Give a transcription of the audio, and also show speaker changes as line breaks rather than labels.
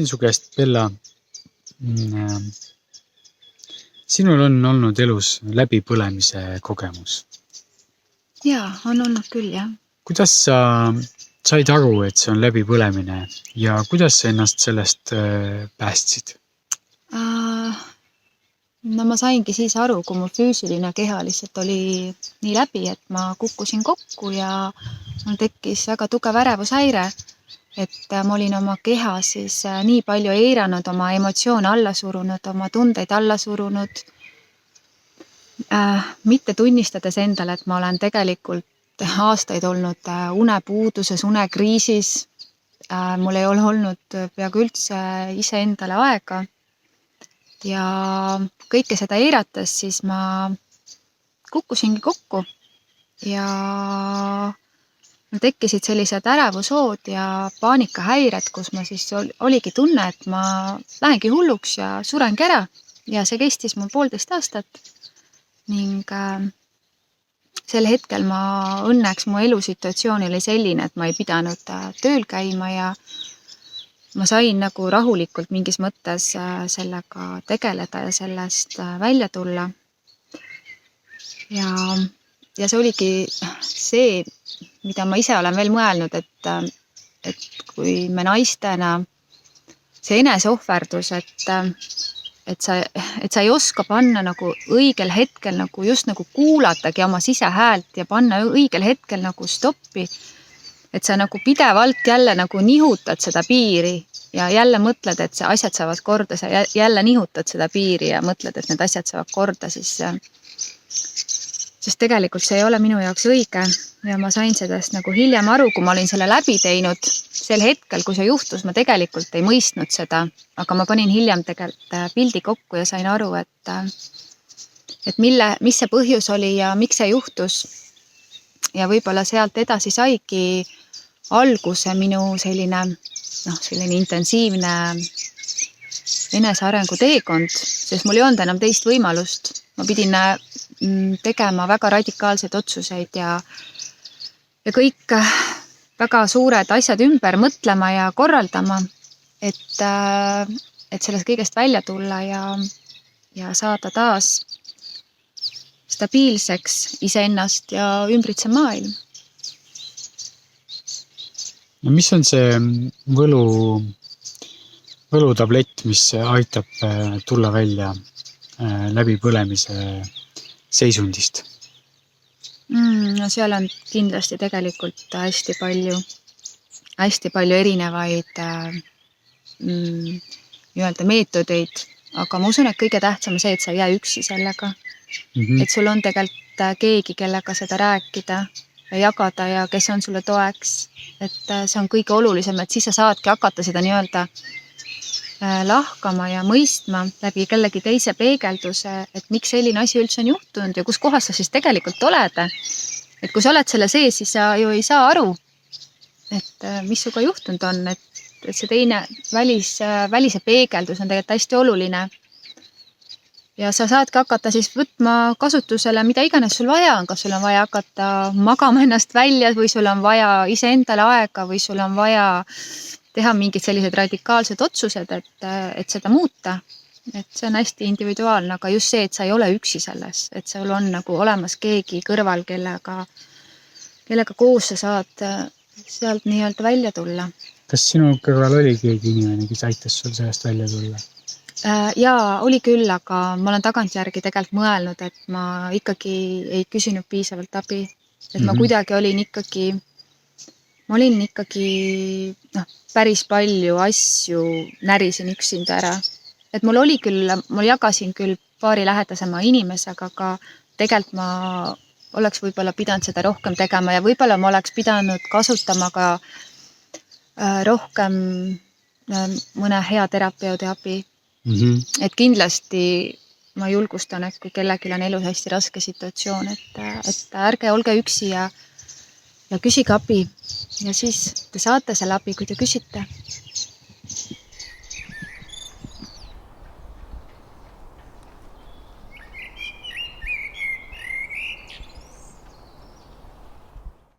küsin su käest, Bella, mm, sinul on olnud elus läbipõlemise kogemus.
Jaa, on olnud küll, jah.
Kuidas sa said aru, et see on läbipõlemine ja kuidas sa ennast sellest päästsid?
No ma saingi siis aru, kui mu füüsiline keha lihtsalt oli nii läbi, et ma kukkusin kokku ja mul tekkis väga tugev ärevushäire, et ma olin oma keha siis nii palju eiranud, oma emotsioone alla surunud, oma tundeid alla surunud, mitte tunnistades endale, et ma olen tegelikult aastaid olnud unepuuduses, unekriisis. Mul ei ole olnud peaaegu üldse iseendale aega ja kõike seda eirates, siis ma kukkusingi kokku ja mul tekkisid sellised ärevushood ja paanikahäired, kus ma siis oligi tunne, et ma lähengi hulluks ja surengi ära ja see kestis mul 1,5 aastat ning sel hetkel õnneks mu elusituatsioon oli selline, et ma ei pidanud tööl käima ja ma sain nagu rahulikult mingis mõttes sellega tegeleda ja sellest välja tulla. Ja see oligi see, mida ma ise olen veel mõelnud, et kui me naistena see eneseohverdus, et sa ei oska panna nagu õigel hetkel nagu just nagu kuulatagi oma sisehäält ja panna õigel hetkel nagu stoppi, et sa nagu pidevalt jälle nagu nihutad seda piiri ja jälle mõtled, et see asjad saavad korda, sa jälle nihutad seda piiri ja mõtled, et need asjad saavad korda, sest tegelikult see ei ole minu jaoks õige ja ma sain sellest nagu hiljem aru, kui ma olin selle läbi teinud. Sel hetkel, kui see juhtus, ma tegelikult ei mõistnud seda, aga ma panin hiljem tegelikult pildi kokku ja sain aru, et mis see põhjus oli ja miks see juhtus. Ja võib-olla sealt edasi saigi alguse minu selline intensiivne enesearengu teekond, sest mul ei olnud enam teist võimalust. Ma pidin tegema väga radikaalseid otsuseid ja kõik väga suured asjad ümber mõtlema ja korraldama, et sellest kõigest välja tulla ja saada taas stabiilseks iseennast ja ümbritse maailm.
No mis on see võlutablett, mis aitab tulla välja läbipõlemise seisundist?
No seal on kindlasti tegelikult hästi palju erinevaid meetodeid, aga ma usun, et kõige tähtsam on see, et sa ei jää üksi sellega. Et sul on tegelikult keegi, kellega seda rääkida ja jagada ja kes on sulle toeks. Et see on kõige olulisem, et siis sa saadki hakata seda nii-öelda lahkama ja mõistma läbi kellegi teise peegelduse, et miks selline asi üldse on juhtunud ja kus kohas sa siis tegelikult oled. Et kui sa oled selle sees, siis sa ju ei saa aru, et mis suga juhtunud on, et see teine välise peegeldus on tegelikult hästi oluline. Ja sa saadki hakata siis võtma kasutusele, mida iganes sul vaja on, kas sul on vaja hakata magama ennast välja või sul on vaja iseendale aega või sul on vaja teha mingid sellised radikaalsed otsused, et seda muuta. Et see on hästi individuaalne, aga just see, et sa ei ole üksi selles, et sul on nagu olemas keegi kõrval, kellega koos sa saad sealt nii-öelda välja tulla.
Kas sinu kõrval oli keegi inimene, kes aitas sul sellest välja tulla?
Jaa, oli küll, aga ma olen tagantjärgi tegelikult mõelnud, et ma ikkagi ei küsinud piisavalt abi. Et ma kuidagi olin ikkagi päris palju asju närisin üksinda ära. Et ma jagasin küll paari lähedasema inimesega, aga tegelikult ma oleks võib-olla pidanud seda rohkem tegema ja võib-olla ma oleks pidanud kasutama ka rohkem mõne hea terapeudi abi. Et kindlasti ma julgustan, et kui kellelgi on elus hästi raske situatsioon, et ärge olge üksi ja küsige abi ja siis te saate selle abi, kui te küsite.